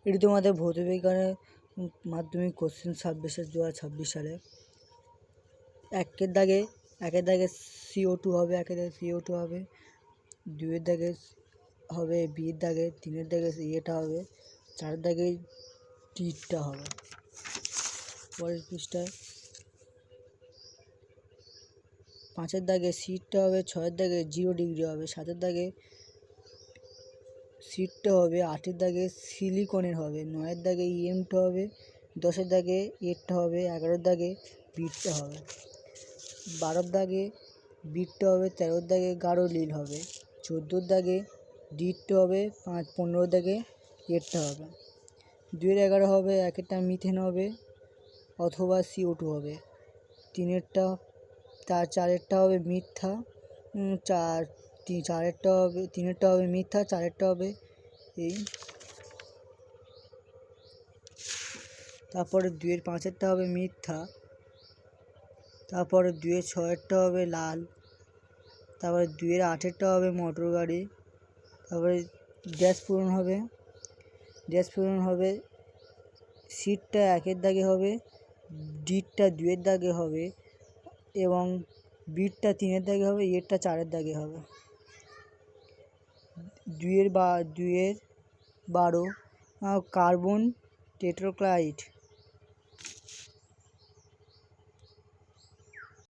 এটি তোমাদের ভৌতবিজ্ঞানের মাধ্যমিক কোশ্চেন 26/2026 সালে। একের দাগে CO2 হবে, একের দাগে CO2 হবে, 2-এর দাগে হবে বির দাগে, 3-এর দাগে এটা হবে, 4-এর দাগে টিটা হবে। পরের পৃষ্ঠায় 5-এর দাগে সিটটা হবে, 6-এর দাগে 0 ডিগ্রি হবে, 7-এর দাগে সিটটা হবে, 8-এর দাগে সিলিকনের হবে, 9-এর দাগে EMটা হবে, 10-এর দাগে এরটা হবে, 11-এর দাগে বিটটা হবে, 12-এর দাগে বিটটা হবে, 13-এর দাগে গাঢ় নীল হবে, 14-এর দাগে ডিটটা হবে, 15-এর দাগে এরটা হবে। 2-এর 11 হবে, একেরটা মিথেন হবে অথবা CO2 হবে, 3-এরটা 4-এরটা হবে মিথ্যা, 3-এরটা হবে মিথ্যা, 4-এরটা হবে এই। তারপরে 2-এর 5-এরটা হবে মিথ্যা, তারপরে 2-এর 6-এরটা হবে লাল, তারপরে 2-এর 8-এরটা হবে মোটর গাড়ি, তারপরে ড্যাশ পূরণ হবে, সিটটা 1-এর দাগে হবে, ডিটটা 2-এর দাগে হবে এবং বিটটা 3-এর দাগে হবে, এরটা 4-এর দাগে হবে। 2-এর 12 কার্বন টেট্রাক্লোরাইড